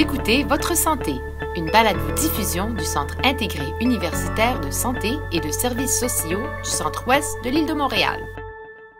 écoutez Votre Santé, une balado-diffusion du Centre intégré universitaire de santé et de services sociaux du Centre-Ouest de l'île de Montréal.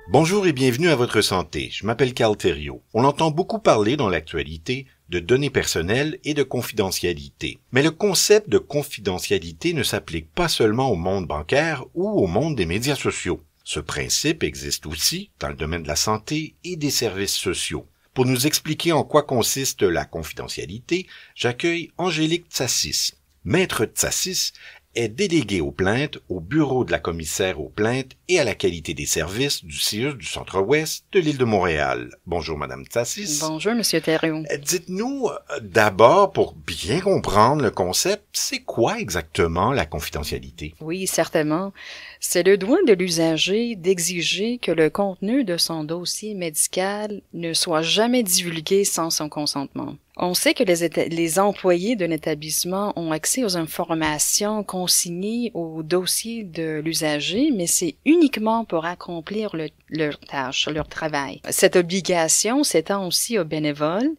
Bonjour et bienvenue à Votre Santé. Je m'appelle Carl Thériault. On entend beaucoup parler dans l'actualité de données personnelles et de confidentialité. Mais le concept de confidentialité ne s'applique pas seulement au monde bancaire ou au monde des médias sociaux. Ce principe existe aussi dans le domaine de la santé et des services sociaux. Pour nous expliquer en quoi consiste la confidentialité, j'accueille Angélique Tsassis. Maître Tsassis est déléguée aux plaintes au bureau de la commissaire aux plaintes et à la qualité des services du CIUS du Centre-Ouest de l'île de Montréal. Bonjour, Madame Tsassis. Bonjour, Monsieur Thériault. Dites-nous d'abord, pour bien comprendre le concept, c'est quoi exactement la confidentialité? Oui, certainement. C'est le droit de l'usager d'exiger que le contenu de son dossier médical ne soit jamais divulgué sans son consentement. On sait que les employés d'un établissement ont accès aux informations consignées au dossier de l'usager, mais c'est uniquement pour accomplir leur tâche, leur travail. Cette obligation s'étend aussi aux bénévoles,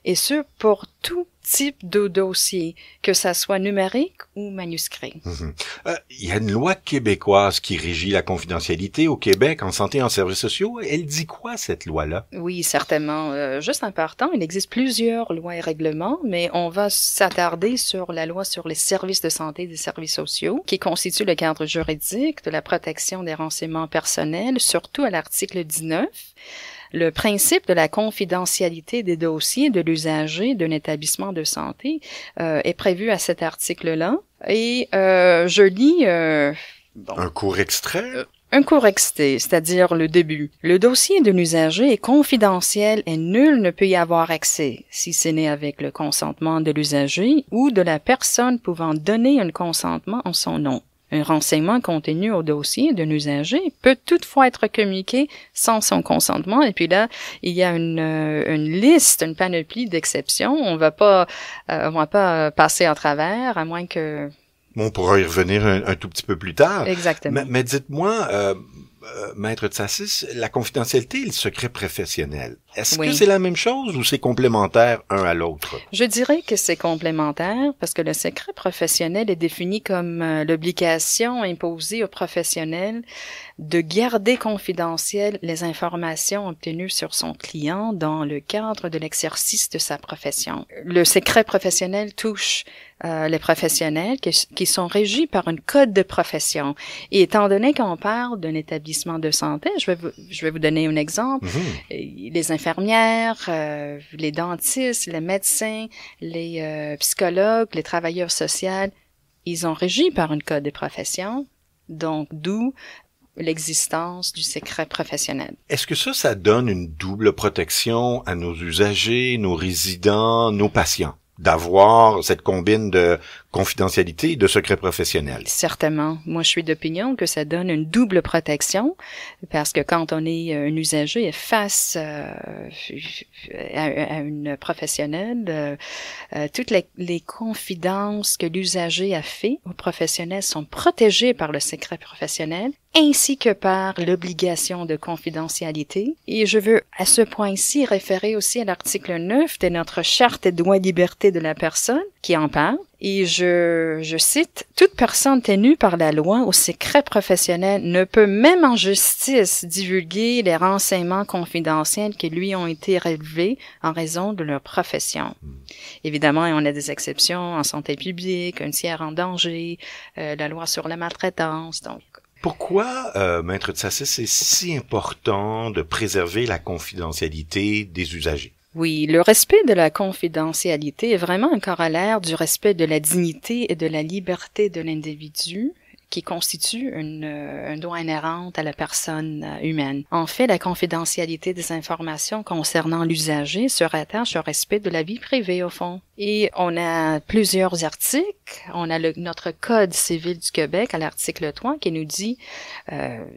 et ce pour tout type de dossier, que ça soit numérique ou manuscrit. Il y a une loi québécoise qui régit la confidentialité au Québec en santé et en services sociaux. Elle dit quoi, cette loi-là? Oui, certainement. Juste en partant, il existe plusieurs lois et règlements, mais on va s'attarder sur la loi sur les services de santé et des services sociaux, qui constitue le cadre juridique de la protection des renseignements personnels, surtout à l'article 19. Le principe de la confidentialité des dossiers de l'usager d'un établissement de santé est prévu à cet article-là. Et je lis... Un court extrait? Un court extrait, c'est-à-dire le début. Le dossier d'un usager est confidentiel et nul ne peut y avoir accès, si ce n'est avec le consentement de l'usager ou de la personne pouvant donner un consentement en son nom. Un renseignement contenu au dossier d'un usager peut toutefois être communiqué sans son consentement. Et puis là, il y a une liste, une panoplie d'exceptions. On va pas passer à travers, à moins que... On pourra y revenir un tout petit peu plus tard. Exactement. Mais dites-moi, Maître Tsassis, la confidentialité et le secret professionnel, est-ce que c'est la même chose ou c'est complémentaire un à l'autre? Je dirais que c'est complémentaire parce que le secret professionnel est défini comme l'obligation imposée aux professionnels de garder confidentielles les informations obtenues sur son client dans le cadre de l'exercice de sa profession. Le secret professionnel touche les professionnels qui sont régis par un code de profession. Et étant donné qu'on parle d'un établissement de santé, je vais vous donner un exemple. Les infirmières, les dentistes, les médecins, les psychologues, les travailleurs sociaux, ils ont régi par un code de profession. Donc, d'où l'existence du secret professionnel. Est-ce que ça donne une double protection à nos usagers, nos résidents, nos patients, d'avoir cette combine de confidentialité et de secret professionnel? Certainement. Moi, je suis d'opinion que ça donne une double protection parce que quand on est un usager face à une professionnelle, toutes les confidences que l'usager a fait aux professionnels sont protégées par le secret professionnel ainsi que par l'obligation de confidentialité. Et je veux à ce point-ci référer aussi à l'article 9 de notre Charte des droits et libertés de la personne qui en parle. Et je cite, « Toute personne tenue par la loi au secret professionnel ne peut même en justice divulguer les renseignements confidentiels qui lui ont été relevés en raison de leur profession. » Évidemment, on a des exceptions en santé publique, un tiers en danger, la loi sur la maltraitance, donc... Pourquoi, Maître Tsassis, c'est si important de préserver la confidentialité des usagers? Oui, le respect de la confidentialité est vraiment un corollaire du respect de la dignité et de la liberté de l'individu qui constitue un droit inhérent à la personne humaine. En fait, la confidentialité des informations concernant l'usager se rattache au respect de la vie privée, au fond. Et on a plusieurs articles. On a notre Code civil du Québec à l'article 3 qui nous dit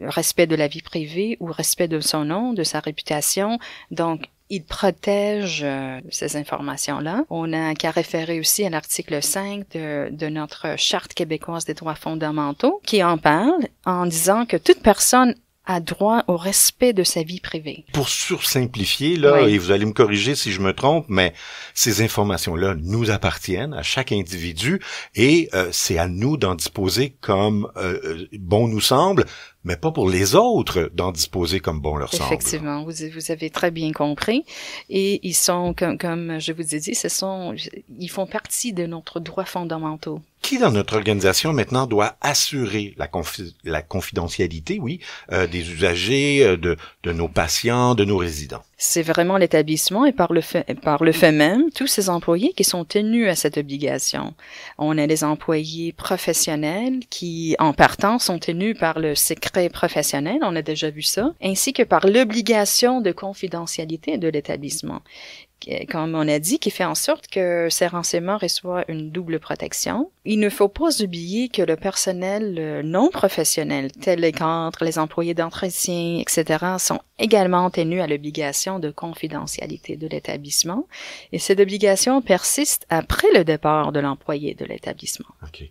respect de la vie privée ou respect de son nom, de sa réputation. Donc, il protège ces informations-là. On a qu'à référer aussi à l'article 5 de notre Charte québécoise des droits fondamentaux qui en parle en disant que toute personne a droit au respect de sa vie privée. Pour sursimplifier, là, Oui. et vous allez me corriger si je me trompe, mais ces informations-là nous appartiennent à chaque individu et c'est à nous d'en disposer comme bon nous semble, mais pas pour les autres d'en disposer comme bon leur semble. Effectivement, vous avez très bien compris. Et ils sont, comme je vous ai dit, ils font partie de notre droit fondamentaux. Qui dans notre organisation maintenant doit assurer la confidentialité, oui, des usagers, de nos patients, de nos résidents? C'est vraiment l'établissement et par le fait même, tous ces employés qui sont tenus à cette obligation. On a des employés professionnels qui, en partant, sont tenus par le secret professionnel, on a déjà vu ça, ainsi que par l'obligation de confidentialité de l'établissement. Comme on a dit, qui fait en sorte que ces renseignements reçoivent une double protection. Il ne faut pas oublier que le personnel non professionnel, tel les cadres, les employés d'entretien, etc., sont également tenus à l'obligation de confidentialité de l'établissement. Et cette obligation persiste après le départ de l'employé de l'établissement. OK.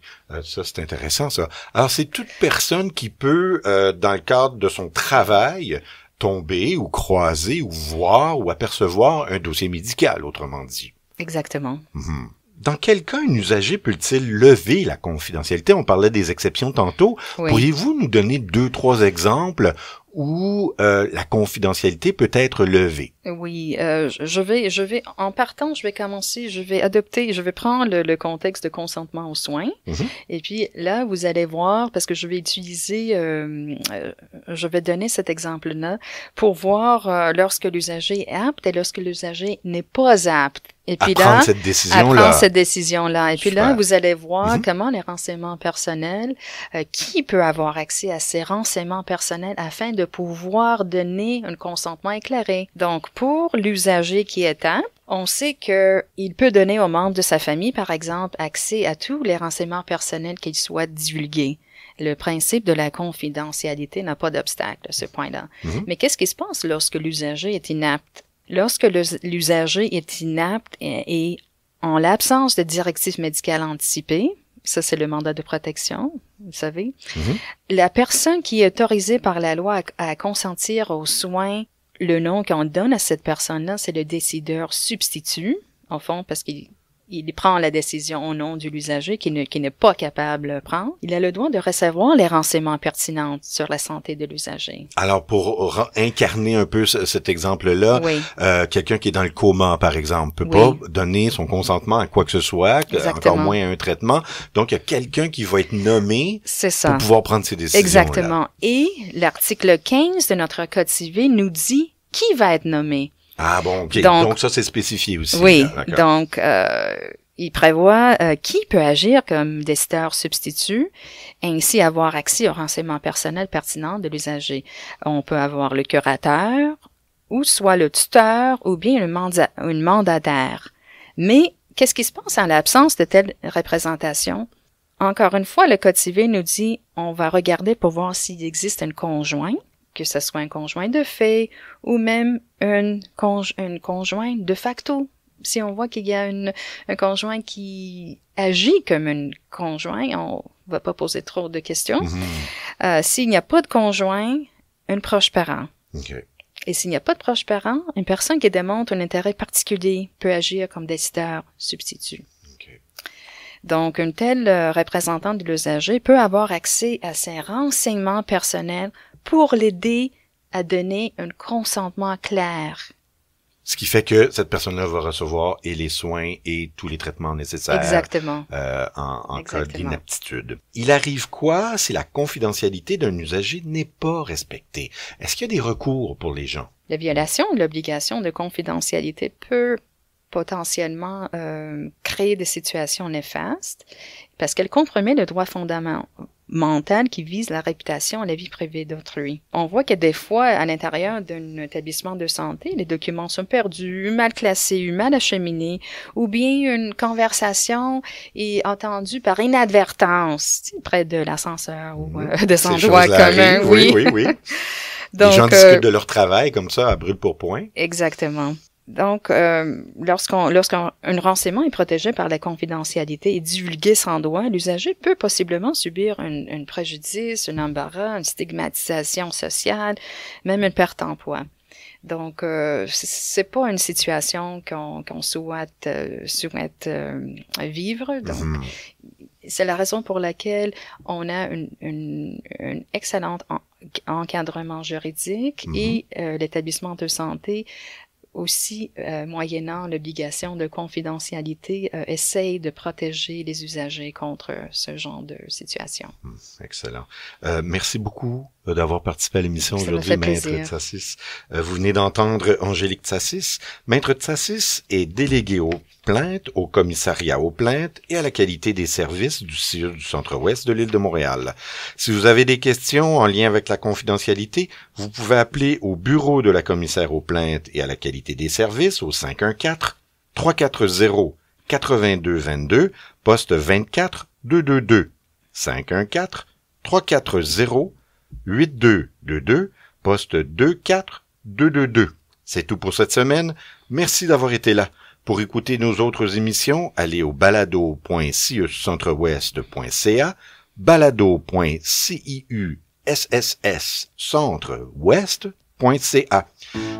Ça, c'est intéressant, ça. Alors, c'est toute personne qui peut, dans le cadre de son travail, tomber ou croiser ou voir ou apercevoir un dossier médical, autrement dit. Exactement. Mm-hmm. Dans quel cas un usager peut-il lever la confidentialité? On parlait des exceptions tantôt. Oui. Pourriez-vous nous donner 2-3 exemples où la confidentialité peut être levée? Oui, je vais, en partant, je vais prendre le contexte de consentement aux soins. Mm-hmm. Et puis là, vous allez voir, parce que je vais utiliser, je vais donner cet exemple-là pour voir lorsque l'usager est apte et lorsque l'usager n'est pas apte. Et puis prendre cette décision-là. Et puis là, vous allez voir comment les renseignements personnels, qui peut avoir accès à ces renseignements personnels afin de pouvoir donner un consentement éclairé. Donc, pour l'usager qui est apte, on sait que il peut donner aux membres de sa famille, par exemple, accès à tous les renseignements personnels qu'ils souhaitent divulguer. Le principe de la confidentialité n'a pas d'obstacle à ce point-là. Mm-hmm. Mais qu'est-ce qui se passe lorsque l'usager est inapte? Lorsque l'usager est inapte et en l'absence de directive médicale anticipée, ça c'est le mandat de protection, vous savez, la personne qui est autorisée par la loi à consentir aux soins, le nom qu'on donne à cette personne-là, c'est le décideur substitut, au fond, parce qu'il prend la décision au nom de l'usager qui n'est pas capable de prendre. Il a le droit de recevoir les renseignements pertinents sur la santé de l'usager. Alors, pour incarner un peu cet exemple-là, oui. Quelqu'un qui est dans le coma, par exemple, peut pas donner son consentement à quoi que ce soit, encore moins à un traitement. Donc, il y a quelqu'un qui va être nommé pour pouvoir prendre ces décisions-là. Exactement. Et l'article 15 de notre Code civil nous dit qui va être nommé. Ah bon, OK. Donc ça, c'est spécifié aussi. Oui, donc il prévoit qui peut agir comme décideur substitut, ainsi avoir accès aux renseignements personnels pertinents de l'usager. On peut avoir le curateur, ou soit le tuteur, ou bien une mandataire. Mais qu'est-ce qui se passe en l'absence de telle représentation? Encore une fois, le Code civil nous dit on va regarder pour voir s'il existe un conjoint, que ce soit un conjoint de fait ou même une conjointe de facto. Si on voit qu'il y a un conjoint qui agit comme un conjoint, on va pas poser trop de questions. S'il n'y a pas de conjoint, un proche parent. Okay. Et s'il n'y a pas de proche parent, une personne qui démontre un intérêt particulier peut agir comme décideur substitut. Okay. Donc, une telle représentante de l'usager peut avoir accès à ses renseignements personnels pour l'aider à donner un consentement clair. Ce qui fait que cette personne-là va recevoir et les soins et tous les traitements nécessaires. Exactement. En cas d'inaptitude. Il arrive quoi si la confidentialité d'un usager n'est pas respectée? Est-ce qu'il y a des recours pour les gens? La violation de l'obligation de confidentialité peut potentiellement créer des situations néfastes parce qu'elle compromet le droit fondamental qui vise la réputation et la vie privée d'autrui. On voit que des fois, à l'intérieur d'un établissement de santé, les documents sont perdus, mal classés, mal acheminés, ou bien une conversation est entendue par inadvertance près de l'ascenseur ou des endroits communs. Oui. Donc, les gens discutent de leur travail comme ça à brûle-pourpoint. Exactement. Donc, lorsqu'un renseignement est protégé par la confidentialité et divulgué sans droit, l'usager peut possiblement subir un préjudice, un embarras, une stigmatisation sociale, même une perte d'emploi. Donc, c'est pas une situation qu'on souhaite vivre. Donc, c'est la raison pour laquelle on a un excellent encadrement juridique et l'établissement de santé aussi, moyennant l'obligation de confidentialité, essaye de protéger les usagers contre ce genre de situation. Excellent. Merci beaucoup d'avoir participé à l'émission aujourd'hui, Maître Tsassis. Vous venez d'entendre Angélique Tsassis. Maître Tsassis est déléguée aux plaintes, au commissariat aux plaintes et à la qualité des services du CIUS du Centre-Ouest de l'île de Montréal. Si vous avez des questions en lien avec la confidentialité, vous pouvez appeler au bureau de la commissaire aux plaintes et à la qualité des services au 514-340-8222, poste 24222. 514-340-8222, poste 24222. C'est tout pour cette semaine. Merci d'avoir été là. Pour écouter nos autres émissions, allez au balado.ciuscentreouest.ca, balado.ciusscentrewest.ca.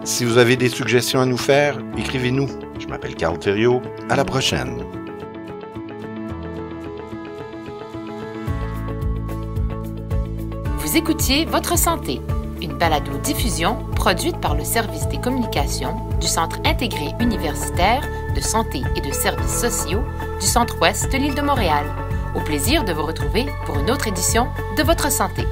Si vous avez des suggestions à nous faire, écrivez-nous. Je m'appelle Carl Thériault. À la prochaine. Vous écoutiez Votre santé, une balado-diffusion produite par le service des communications du Centre intégré universitaire de santé et de services sociaux du Centre-Ouest de l'île de Montréal. Au plaisir de vous retrouver pour une autre édition de Votre santé.